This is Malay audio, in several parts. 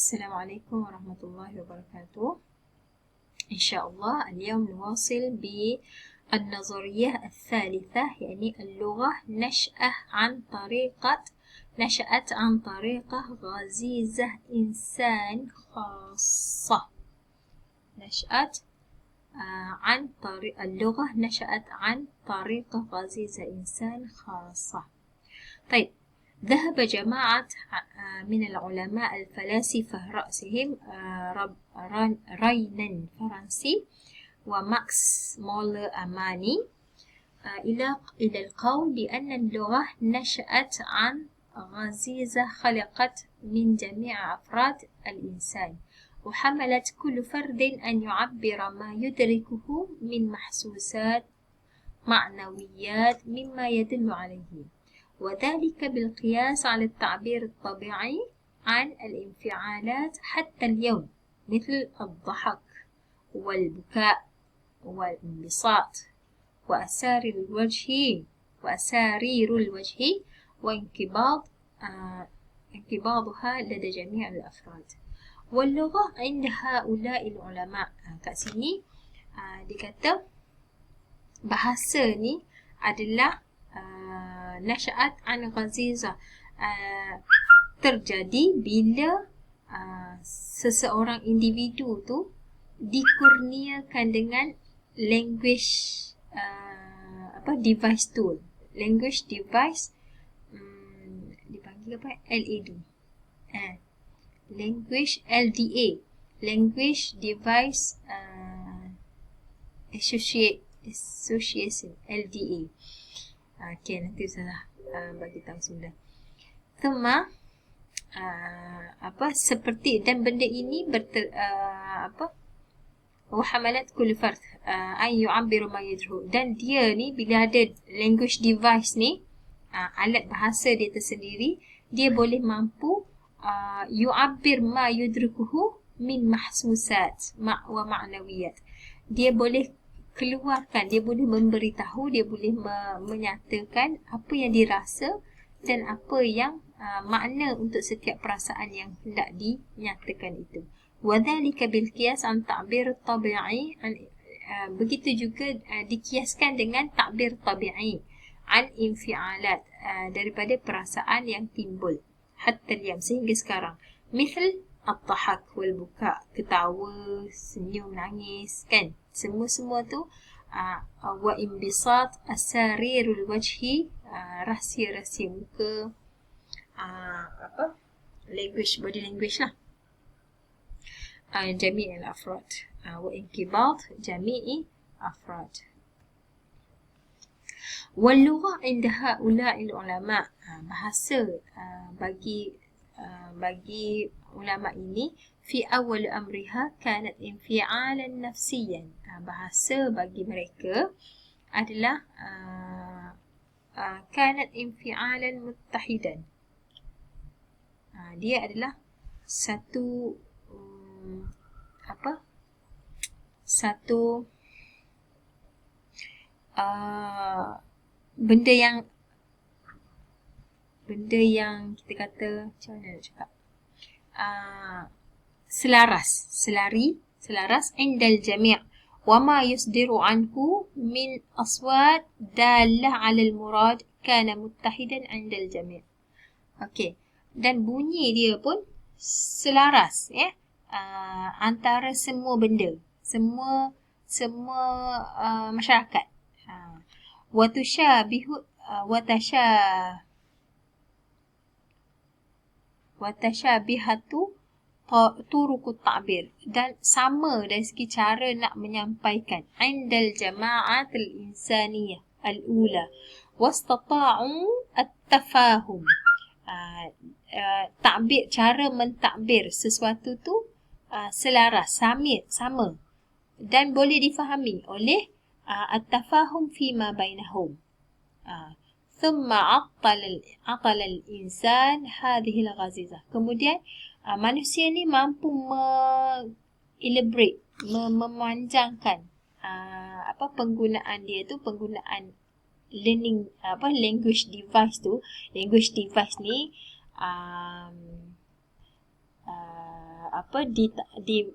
السلام عليكم ورحمة الله وبركاته. إن شاء الله اليوم نواصل بالنظرية الثالثة، يعني اللغة نشأت عن طريقة غزيزة إنسان خاصة. اللغة نشأت عن طريقة غزيزة إنسان خاصة. طيب، ذهب جماعة من العلماء الفلاسفة رأسهم راينان فرنسي وماكس مولر ألماني إلى القول بأن اللغة نشأت عن غزيزة خلقت من جميع أفراد الإنسان، وحملت كل فرد أن يعبر ما يدركه من محسوسات معنويات مما يدل عليه، وذلك بالقياس على التعبير الطبيعي عن الانفعالات حتى اليوم، مثل الضحك والبكاء والانبساط وأسارير الوجه وانقباضها لدى جميع الأفراد. واللغة عند هؤلاء العلماء kat sini dikata bahasa ni adalah nasya'at an ghaziza, terjadi bila seseorang individu tu dikurniakan dengan language device tool, language device dipanggil apa? LAD, language LDA, language device association LDA. Okey, nanti salah bagi tahu sudah. Thumma seperti, dan benda ini wahamalat kullu fard an yu'abbiru ma yadru, dan dia ni bila ada language device ni, alat bahasa dia tersendiri, dia boleh mampu yu'abbir ma yudrikuhu min mahsusat wa ma'nawiyat. Dia boleh keluarkan, dia boleh memberitahu, dia boleh menyatakan apa yang dirasa dan apa yang makna untuk setiap perasaan yang hendak dinyatakan itu. Wadzalika bil qiyas an ta'bir tabi'i, begitu juga dikiaskan dengan ta'bir tabi'i an infialat, daripada perasaan yang timbul hatta al-yam, sehingga sekarang. Misal at-tahak wal buka, ketawa, senyum, nangis, kan? Semua tu wa inbisat asarirul wajhi, rahsia-rahsia muka, body language lah, jami' al-afrad, wa inqibat jami'i afrad. Wal-lugha 'inda ha'ula'il ulama', bahasa bagi ulama ini fi awal amriha kanat infi'alan nafsiyan, bahasa bagi mereka adalah kanat infi'alan muttahidan, dia adalah satu benda yang kita kata, macam mana nak cakap, selaras indal jami' wa ma yusdiru anhu min aswat dallah 'ala al-murad kana muttahidan indal jami'. Okey, dan bunyi dia pun selaras, antara semua benda, semua masyarakat. Wa tashabihatu turuqut ta'bir, dan sama dari segi cara nak menyampaikan, indal jama'atul insaniyah al-ula wastata'u at-tafahum, takbir, cara mentakbir sesuatu tu selaras, sama, dan boleh difahami oleh at-tafahum fima bainahum. Thumma aqala al-insan hadhihi al-ghaziza, kemudian manusia ni mampu elaborate, memanjangkan penggunaan dia tu, penggunaan learning language device tu. Language device ni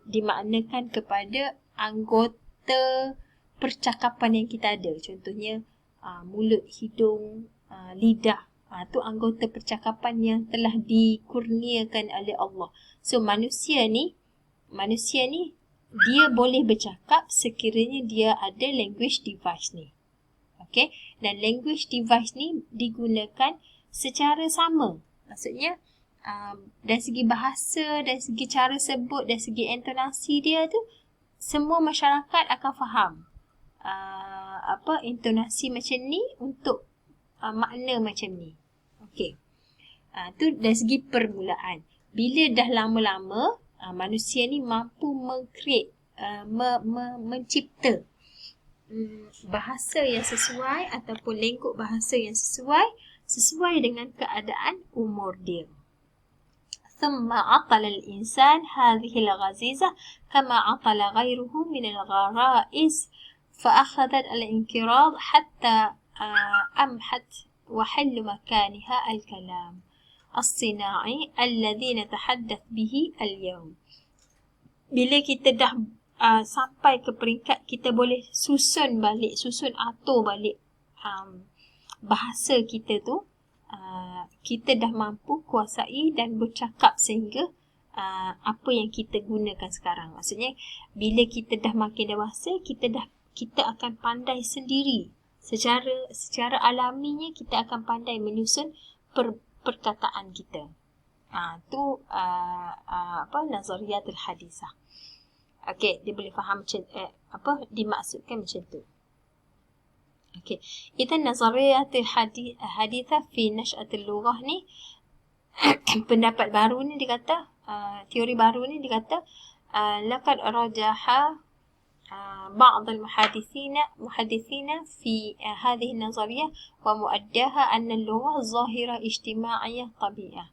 dimaknakan kepada anggota percakapan yang kita ada. Contohnya mulut, hidung, lidah. Tu anggota percakapan yang telah dikurniakan oleh Allah. So manusia ni dia boleh bercakap sekiranya dia ada language device ni. Okay? Dan language device ni digunakan secara sama. Maksudnya dari segi bahasa, dari segi cara sebut, dari segi intonasi dia tu, semua masyarakat akan faham intonasi macam ni untuk makna macam ni. Okey. Tu dari segi permulaan. Bila dah lama-lama manusia ni mampu mencipta bahasa yang sesuai ataupun lengkuk bahasa yang sesuai dengan keadaan umur dia. ثم عطل الإنسان هذه الغزيزة كما عطل غيره من الغرائز فأخذت الانقراض حتى أمحت وحل مكانها الكلام الصناعي الذي نتحدث به اليوم. Bila kita dah sampai ke peringkat kita boleh susun atur balik bahasa kita tu, kita dah mampu kuasai dan bercakap sehingga apa yang kita gunakan sekarang. Maksudnya bila kita dah makin dewasa, kita akan pandai sendiri. Secara alaminya kita akan pandai menyusun perkataan kita. Tu nazariyatul hadisah. Okey, dia boleh faham dimaksudkan macam tu. Okey, idan nazariyatul hadithah fi nash'atul lughah ni pendapat baru ni dia kata, teori baru ni dia kata laqad rajaha بعض المحدثين في هذه النظرية ومؤداها أن اللغة ظاهرة اجتماعية طبيعية.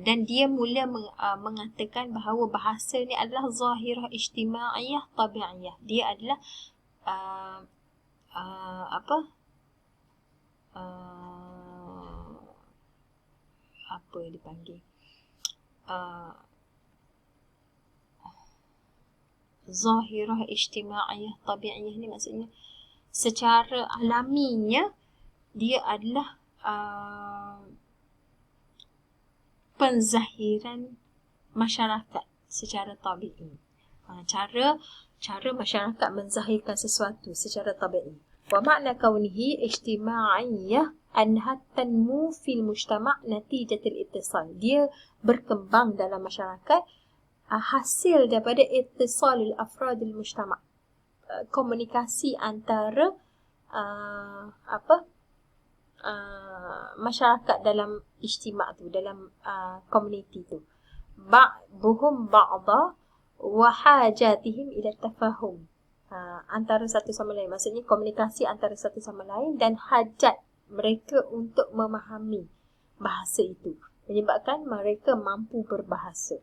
Dan dia mula mengatakan bahawa bahasa ni adalah zahirah ijtimaiyah tabi'iyah. Dia adalah apa dipanggil zahirah ijtimaiyah tabi'iyah ni maksudnya secara alaminya dia adalah penzahiran masyarakat secara tabi'i. Cara masyarakat menzahirkan sesuatu secara tabi'i. Wa ma'na kaunihi ijtimaiyah anha tanmu fil mujtama' natijatul ittisal. Dia berkembang dalam masyarakat hasil daripada ittisalul afradil mujtama', komunikasi antara masyarakat dalam ijtima' tu, dalam komuniti tu. Ba'duhum ba'da wa hajatihim ila tafahum. Antara satu sama lain, maksudnya komunikasi antara satu sama lain dan hajat mereka untuk memahami bahasa itu, menyebabkan mereka mampu berbahasa.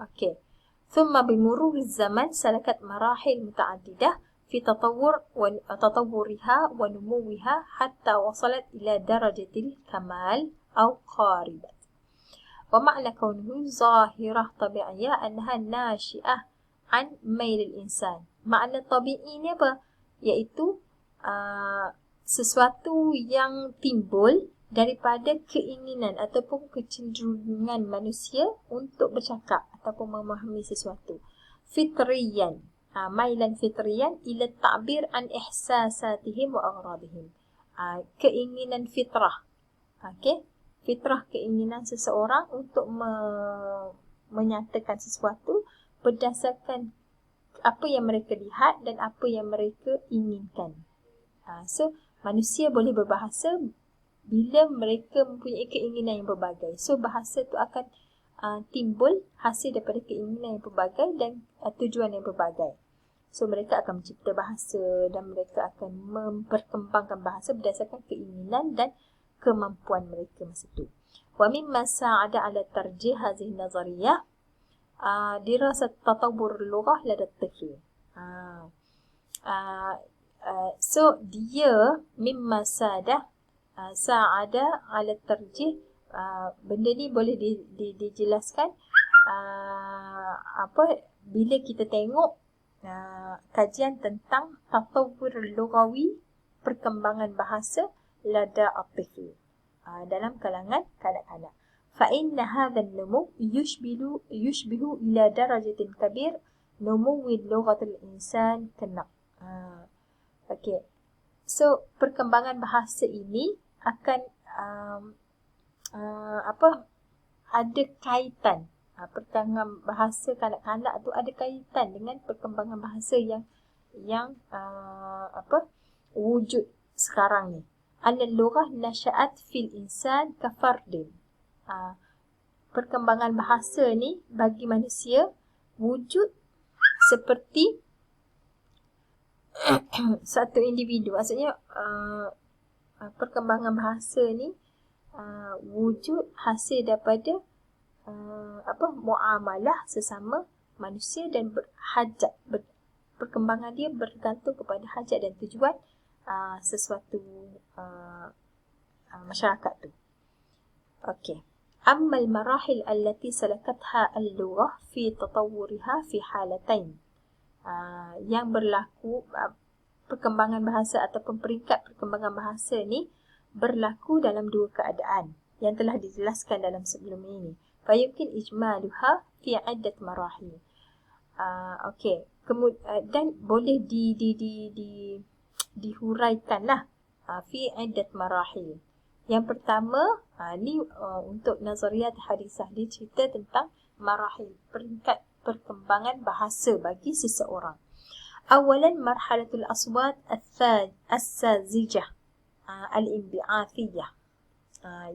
Okey. ثم بمرور الزمن سلكت مراحل متعددة في تطورها ونموها حتى وصلت إلى درجة الكمال أو قاربت. ومعنى كونه ظاهرة طبيعية أنها ناشئة عن ميل الإنسان. Makna tabi'i ni apa? Iaitu sesuatu yang timbul daripada keinginan ataupun kecenderungan manusia untuk bercakap ataupun memahami sesuatu. Fitriyan, mailan fitriyan ila ta'bir an ihsasatihim wa agradihim. Keinginan fitrah. Okey, fitrah keinginan seseorang untuk menyatakan sesuatu berdasarkan apa yang mereka lihat dan apa yang mereka inginkan. So manusia boleh berbahasa bila mereka mempunyai keinginan yang berbagai. So bahasa tu akan timbul hasil daripada keinginan yang berbagai dan tujuan yang berbagai. So mereka akan mencipta bahasa dan mereka akan memperkembangkan bahasa berdasarkan keinginan dan kemampuan mereka masa tu. Wa mimma sa'ada ala tarjih hadhihi nazariyah dirasat tatawur lughah lada at-tifl. So dia mimma sa'ada ala tarjih benda ni boleh dijelaskan bila kita tengok kajian tentang tatawur lughawi, perkembangan bahasa lada at-tifl dalam kalangan kanak-kanak. Fa inna hadha an-numu yushbihu ila darajatin kabir numuwi lughatil insan kanak. Okey. So perkembangan bahasa ini akan ada kaitan. Perkembangan bahasa kanak-kanak tu ada kaitan dengan perkembangan bahasa yang wujud sekarang ni. An-lughah nasya'at fil insan kafardin. Perkembangan bahasa ni bagi manusia wujud seperti satu individu. Maksudnya perkembangan bahasa ni wujud hasil daripada muamalah sesama manusia dan berhajat. Perkembangan dia bergantung kepada hajat dan tujuan sesuatu masyarakat tu. Okey. Amma al-marahil allati salakatha al-lughah fi tatawwuriha fi halatain. Yang berlaku perkembangan bahasa ataupun peringkat perkembangan bahasa ni berlaku dalam dua keadaan yang telah dijelaskan dalam sebelum ini. Fayumkin ijmaluha fi 'iddat marahil. Okey, dan boleh dihuraikanlah fi 'iddat marahil. Yang pertama, ni untuk nazariyat hadisah, dia cerita tentang marahil, peringkat perkembangan bahasa bagi seseorang. Awalan marhalatul aswat as-sazijah al-inbi'athiyah.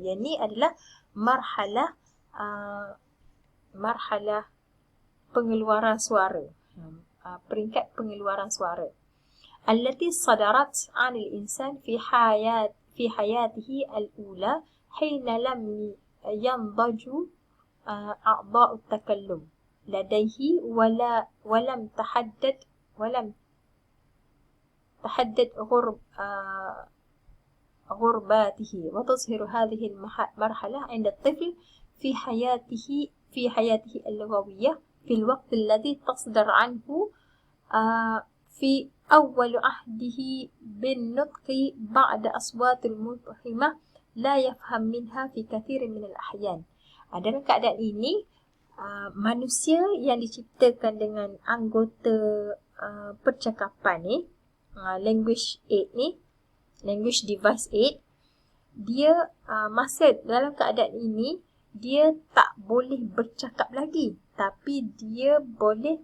Yang ni adalah marhalah pengeluaran suara, peringkat pengeluaran suara. Allati sadarat 'anil insan fi hayatihi al-ula hina lam yandaju a'dha'u at-takallum ladaihi walam tahaddad غرباته وتظهر هذه المرحلة عند الطفل في حياته اللغوية في الوقت الذي تصدر عنه في أول عهده بالنطق بعد أصوات المفهمة لا يفهم منها في كثير من الأحيان. Dalam keadaan ini, manusia yang diciptakan dengan anggota percakapan ni, language device 8, dia masa dalam keadaan ini dia tak boleh bercakap lagi, tapi dia boleh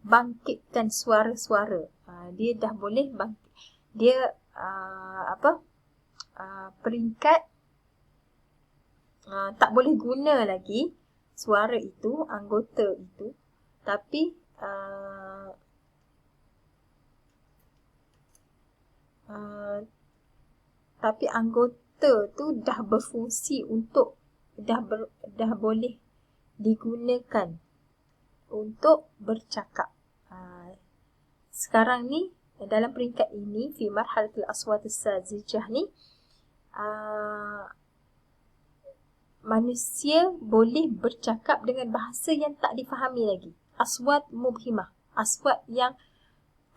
bangkitkan suara-suara. Dia dah boleh bangkit. Dia peringkat tak boleh guna lagi suara itu, anggota itu, tapi anggota tu dah berfungsi untuk dah boleh digunakan untuk bercakap. Sekarang ni dalam peringkat ini fi marhalatul aswat as-sazijah ni, manusia boleh bercakap dengan bahasa yang tak difahami lagi. Aswat mubhimah, aswat yang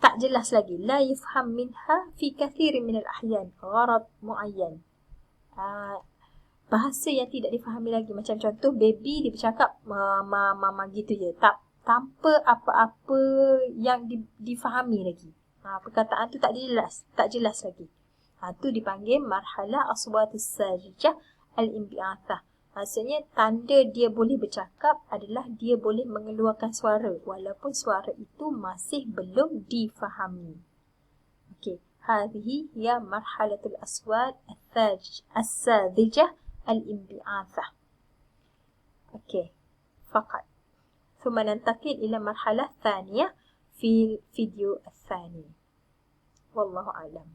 tak jelas lagi. La yufham minha fi kathir min al-ahyan gharad muayyan. Bahasa yang tidak difahami lagi. Macam contoh, baby dia bercakap mama gitu je, tanpa apa-apa yang difahami lagi. Perkataan tu tak jelas lagi. Tu dipanggil marhalah aswatus sajijah al-inbi'athah. Maksudnya tanda dia boleh bercakap adalah dia boleh mengeluarkan suara walaupun suara itu masih belum difahami. Okey, hadhihi hiya marhalatul aswat as-sadijah al-inbi'athah. Okey, faqat. ثم ننتقل إلى مرحلة ثانية في الفيديو الثاني. والله أعلم.